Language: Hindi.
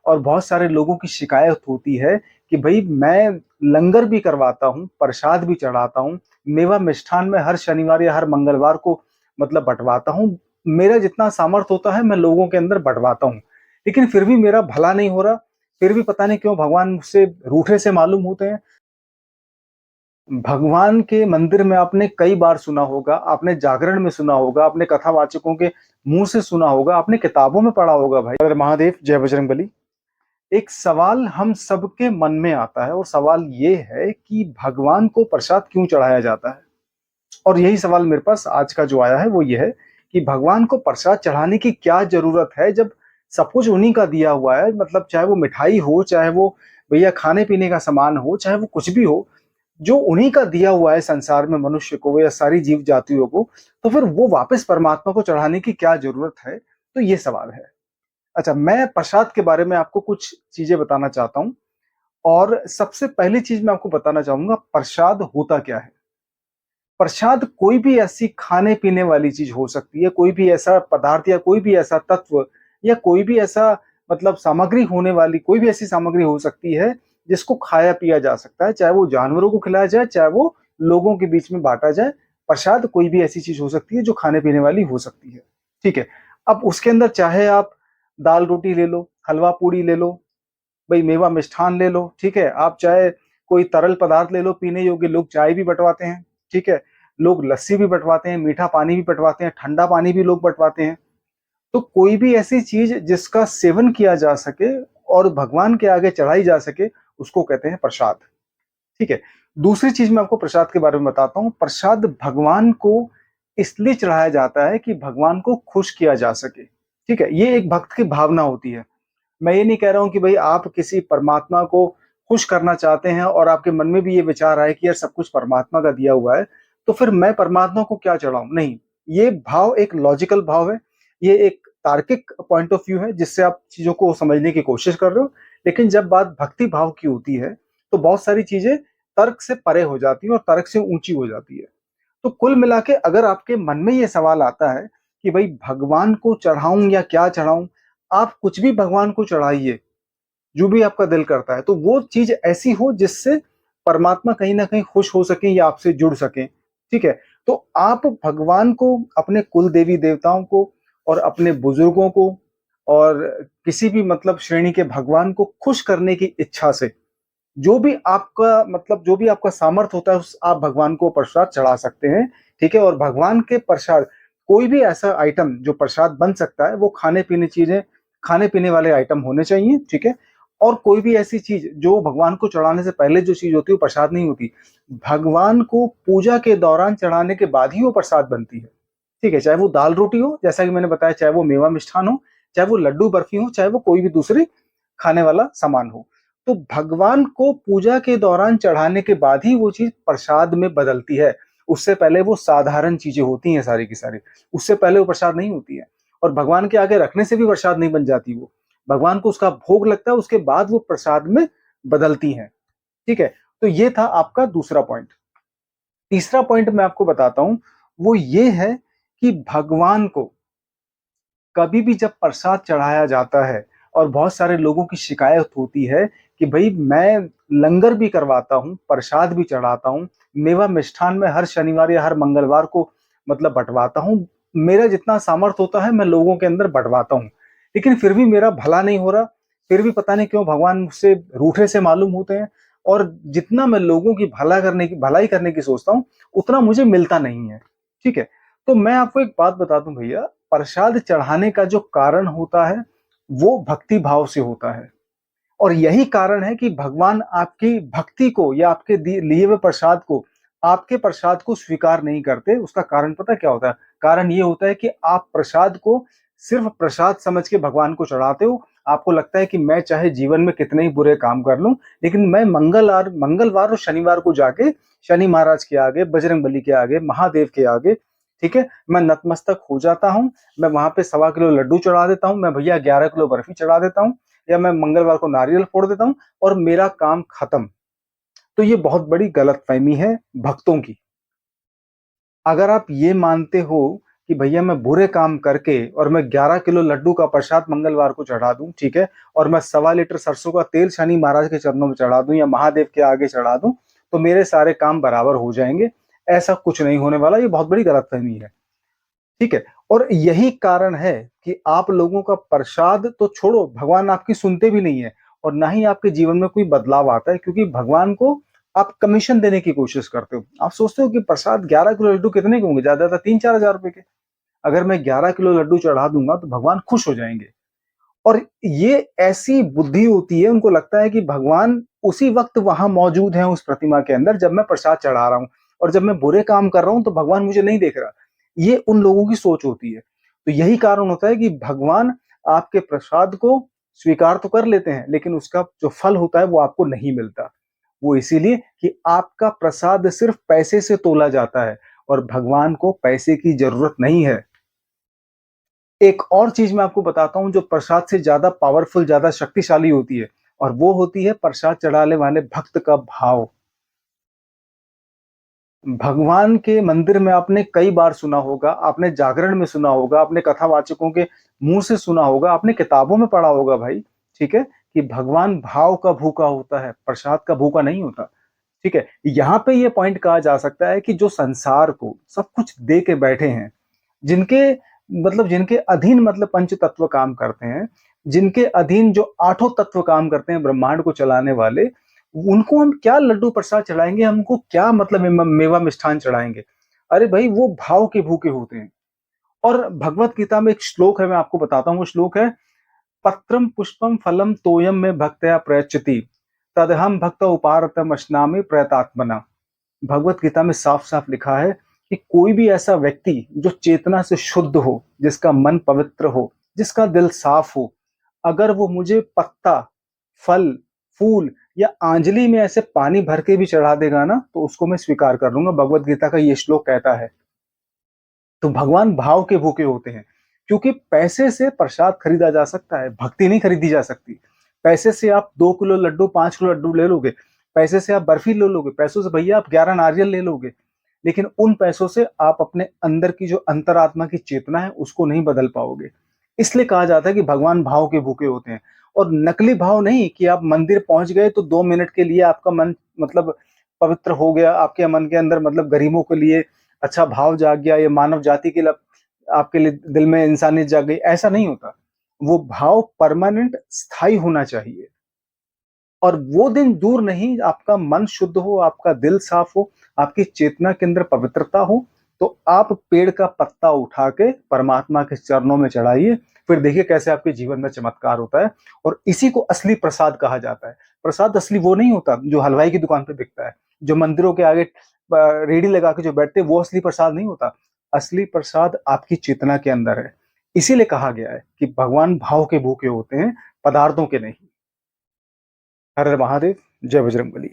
और बहुत सारे लोगों की शिकायत होती है कि भाई मैं लंगर भी करवाता हूँ, प्रसाद भी चढ़ाता हूँ, मेवा मिष्ठान में हर शनिवार या हर मंगलवार को मतलब बँटवाता हूँ। मेरा जितना सामर्थ्य होता है मैं लोगों के अंदर बँटवाता हूँ। लेकिन फिर भी मेरा भला नहीं हो रहा, फिर भी पता नहीं क्यों भगवान मुझसे रूठे से मालूम होते हैं। भगवान के मंदिर में आपने कई बार सुना होगा, आपने जागरण में सुना होगा, आपने कथावाचकों के मुँह से सुना होगा, आपने किताबों में पढ़ा होगा भाई। हर महादेव, जय बजरंगबली। एक सवाल हम सबके मन में आता है और सवाल ये है कि भगवान को प्रसाद क्यों चढ़ाया जाता है? और यही सवाल मेरे पास आज का जो आया है वो ये है कि भगवान को प्रसाद चढ़ाने की क्या ज़रूरत है जब सब कुछ उन्हीं का दिया हुआ है। मतलब चाहे वो मिठाई हो, चाहे वो भैया खाने-पीने का सामान हो, चाहे वो कुछ भी हो, जो उन्हीं का दिया हुआ है संसार में मनुष्य को या सारी जीव जातियों को, तो फिर वो वापस परमात्मा को चढ़ाने की क्या ज़रूरत है? तो ये सवाल है। अच्छा, मैं प्रसाद के बारे में आपको कुछ चीज़ें बताना चाहता हूँ और सबसे पहली चीज़ मैं आपको बताना चाहूँगा, प्रसाद होता क्या है? प्रसाद कोई भी ऐसी खाने-पीने वाली चीज़ हो सकती है, कोई भी ऐसा पदार्थ या कोई भी ऐसा तत्व या कोई भी ऐसा मतलब सामग्री होने वाली कोई भी ऐसी सामग्री हो सकती है, जिसको खाया-पिया जा सकता है, चाहे वो जानवरों को खिलाया जाए, चाहे वो लोगों के बीच में बाँटा जाए। प्रसाद कोई भी ऐसी चीज़ हो सकती है, जो खाने-पीने वाली हो सकती है, ठीक है? अब उसके अंदर चाहे आप दाल-रोटी ले लो, हलवा-पूड़ी ले लो, भई मेवा मिष्ठान ले लो, ठीक है? आप चाहे कोई तरल पदार्थ ले लो पीने योग्य, लोग चाय भी बँटवाते हैं, ठीक है? लोग लस्सी भी बँटवाते हैं, मीठा पानी भी बँटवाते हैं, ठंडा पानी भी लोग बँटवाते हैं। तो कोई भी ऐसी चीज़ जिसका सेवन किया जा सके और भगवान के आगे चढ़ाई जा सके, उसको कहते हैं प्रसाद, ठीक है? दूसरी चीज़ मैं आपको प्रसाद के बारे में बताता हूँ। प्रसाद भगवान को इसलिए चढ़ाया जाता है कि भगवान को खुश किया जा सके, ठीक है? ये एक भक्त की भावना होती है। मैं ये नहीं कह रहा हूँ कि भई आप किसी परमात्मा को खुश करना चाहते हैं और आपके मन में भी ये विचार आए कि यार सब कुछ परमात्मा का दिया हुआ है, तो फिर मैं परमात्मा को क्या चढ़ाऊँ? नहीं, ये भाव एक लॉजिकल भाव है, ये एक तार्किक पॉइंट ऑफ व्यू है जिससे आप चीज़ों को समझने की कोशिश कर रहे हो। लेकिन जब बात भक्ति भाव की होती है, तो बहुत सारी चीज़ें तर्क से परे हो जाती हैं और तर्क से ऊँची हो जाती है। तो कुल मिला के अगर आपके मन में ये सवाल आता है कि भई भगवान को चढ़ाऊँ या क्या चढ़ाऊँ? आप कुछ भी भगवान को चढ़ाइए, जो भी आपका दिल करता है, तो वो चीज़ ऐसी हो जिससे परमात्मा कहीं न कहीं खुश हो सकें या आपसे जुड़ सकें, ठीक है? तो आप भगवान को, अपने कुल देवी-देवताओं को और अपने बुजुर्गों को और किसी भी मतलब श्रेणी के भगवान को खुश करने की इच्छा से जो भी आपका मतलब जो भी आपका सामर्थ्य होता है उस आप भगवान को प्रसाद चढ़ा सकते हैं, ठीक है? और भगवान के प्रसाद कोई भी ऐसा आइटम जो प्रसाद बन सकता है, वो खाने-पीने चीज़ें खाने-पीने वाले आइटम होने चाहिए, ठीक है? और कोई भी ऐसी चीज़ जो भगवान को चढ़ाने से पहले जो चीज़ होती है, वो प्रसाद नहीं होती। भगवान को पूजा के दौरान चढ़ाने के बाद ही वो प्रसाद बनती है, ठीक है? चाहे वो दाल-रोटी हो, जैसा कि मैंने बताया, चाहे वो मेवा मिष्ठान हो, चाहे वो लड्डू बर्फी हो, चाहे वो कोई भी दूसरी खाने वाला सामान हो। तो भगवान को पूजा के दौरान चढ़ाने के बाद ही वो चीज़ प्रसाद में बदलती है। उससे पहले वो साधारण चीज़ें होती हैं सारी की सारी। उससे पहले वो प्रसाद नहीं होती है और भगवान के आगे रखने से भी प्रसाद नहीं बन जाती वो। भगवान को उसका भोग लगता है, उसके बाद वो प्रसाद में बदलती हैं। ठीक है? तो ये था आपका दूसरा पॉइंट। तीसरा पॉइंट मैं आपको बताता हूँ, वो ये है कि भगवान को कभी भी जब प्रसाद चढ़ाया जाता है और बहुत सारे लोगों की शिकायत होती है कि भई मैं लंगर भी करवाता हूँ, प्रसाद भी चढ़ाता हूँ, मेवा मिष्ठान में हर शनिवार या हर मंगलवार को मतलब बँटवाता हूँ। मेरा जितना सामर्थ्य होता है मैं लोगों के अंदर बँटवाता हूँ। लेकिन फिर भी मेरा भला नहीं हो रहा, फिर भी पता नहीं क्यों भगवान मुझसे रूठे से मालूम होते हैं और जितना मैं लोगों की भलाई करने की सोचता हूँ, उतना मुझे मिलता नहीं है। ठीक है? तो मैं आपको एक बात बता दूँ भैया, प्रसाद चढ़ाने का जो कारण होता है, वो भक्ति भाव से होता है और यही कारण है कि भगवान आपकी भक्ति को या आपके लिए हुए प्रसाद को, आपके प्रसाद को स्वीकार नहीं करते। उसका कारण पता है क्या होता है? कारण ये होता है कि आप प्रसाद को सिर्फ़ प्रसाद समझ के भगवान को चढ़ाते हो। आपको लगता है कि मैं चाहे जीवन में कितने ही बुरे काम कर लूँ, लेकिन मैं मंगलवार और शनिवार को जाके शनि महाराज के आगे, बजरंगबली के आगे, महादेव के आगे, ठीक है? मैं नतमस्तक हो जाता हूँ। मैं वहाँ पे सवा किलो लड्डू चढ़ा देता हूँ, मैं भैया 11 किलो बर्फी चढ़ा देता हूँ या मैं मंगलवार को नारियल फोड़ देता हूँ और मेरा काम खत्म। तो ये बहुत बड़ी गलतफ़हमी है भक्तों की। अगर आप ये मानते हो कि भैया मैं बुरे काम करके और मैं 11 किलो लड्डू का प्रसाद मंगलवार को चढ़ा दूं, ठीक है, और मैं 1.25 लीटर सरसों का तेल शनि महाराज के चरणों में चढ़ा दूं या महादेव के आगे चढ़ा दूं, तो मेरे सारे काम बराबर हो जाएंगे। ऐसा कुछ नहीं होने वाला, ये बहुत बड़ी गलतफहमी है, ठीक है। और यही कारण है कि आप लोगों का प्रसाद तो छोड़ो, भगवान आपकी सुनते भी नहीं है और ना ही आपके जीवन में कोई बदलाव आता है, क्योंकि भगवान को आप कमीशन देने की कोशिश करते हो। आप सोचते हो कि प्रसाद 11 किलो लड्डू कितने के होंगे, ज्यादा ज्यादा 3-4 हज़ार रुपए के। अगर मैं 11 किलो लड्डू चढ़ा दूंगा तो भगवान खुश हो जाएंगे। और ये ऐसी बुद्धि होती है, उनको लगता है कि भगवान उसी वक्त वहां मौजूद है उस प्रतिमा के अंदर जब मैं प्रसाद चढ़ा रहा हूं, और जब मैं बुरे काम कर रहा हूं तो भगवान मुझे नहीं देख रहा। ये उन लोगों की सोच होती है। तो यही कारण होता है कि भगवान आपके प्रसाद को स्वीकार तो कर लेते हैं, लेकिन उसका जो फल होता है वो आपको नहीं मिलता। वो इसीलिए कि आपका प्रसाद सिर्फ पैसे से तोला जाता है और भगवान को पैसे की जरूरत नहीं है। एक और चीज मैं आपको बताता हूं जो प्रसाद से ज्यादा पावरफुल, ज्यादा शक्तिशाली होती है, और वो होती है प्रसाद चढ़ाने वाले भक्त का भाव। भगवान के मंदिर में आपने कई बार सुना होगा, आपने जागरण में सुना होगा, आपने कथावाचकों के मुंह से सुना होगा, आपने किताबों में पढ़ा होगा भाई, ठीक है, कि भगवान भाव का भूखा होता है, प्रसाद का भूखा नहीं होता। ठीक है, यहाँ पे ये पॉइंट कहा जा सकता है कि जो संसार को सब कुछ दे के बैठे हैं, जिनके जिनके अधीन पंच तत्व काम करते हैं, जिनके अधीन जो आठों तत्व काम करते हैं ब्रह्मांड को चलाने वाले, उनको हम क्या लड्डू प्रसाद चढ़ाएंगे, हमको क्या मेवा मिष्ठान चढ़ाएंगे। अरे भाई, वो भाव के भूखे होते हैं। और भगवत गीता में एक श्लोक है, मैं आपको बताता हूँ। वो श्लोक है, पत्रम पुष्पम फलम तोयम में भक्तया प्रयच्छति तदहम भक्त उपारतम अश्नामि प्रयतात्मना। भगवत गीता में साफ साफ लिखा है कि कोई भी ऐसा व्यक्ति जो चेतना से शुद्ध हो, जिसका मन पवित्र हो, जिसका दिल साफ हो, अगर वो मुझे पत्ता, फल, फूल या आंजलि में ऐसे पानी भर के भी चढ़ा देगा ना, तो उसको मैं स्वीकार कर लूंगा। भगवत गीता का ये श्लोक कहता है। तो भगवान भाव के भूखे होते हैं, क्योंकि पैसे से प्रसाद खरीदा जा सकता है, भक्ति नहीं खरीदी जा सकती। पैसे से आप 2 किलो लड्डू, 5 किलो लड्डू ले लोगे, पैसे से आप बर्फी ले लोगे, पैसों से भैया आप 11 नारियल ले लोगे, लेकिन उन पैसों से आप अपने अंदर की जो अंतरात्मा की चेतना है उसको नहीं बदल पाओगे। इसलिए कहा जाता है कि भगवान भाव के भूखे होते हैं। और नकली भाव नहीं कि आप मंदिर पहुंच गए तो 2 मिनट के लिए आपका मन पवित्र हो गया, आपके मन के अंदर गरीबों के लिए अच्छा भाव जाग गया, ये मानव जाति के लिए आपके लिए दिल में इंसानियत जाग गई। ऐसा नहीं होता। वो भाव परमानेंट, स्थायी होना चाहिए। और वो दिन दूर नहीं, आपका मन शुद्ध हो, आपका दिल साफ हो, आपकी चेतना के अंदर पवित्रता हो, तो आप पेड़ का पत्ता उठा के परमात्मा के चरणों में चढ़ाइए। फिर देखिए कैसे आपके जीवन में चमत्कार होता है। और इसी को असली प्रसाद कहा जाता है। प्रसाद असली वो नहीं होता जो हलवाई की दुकान पे बिकता है, जो मंदिरों के आगे रेडी लगा के जो बैठते हैं, वो असली प्रसाद नहीं होता। असली प्रसाद आपकी चेतना के अंदर है। इसीलिए कहा गया है कि भगवान भाव के भूखे होते हैं, पदार्थों के नहीं। हर हर महादेव, जय बजरंगबली।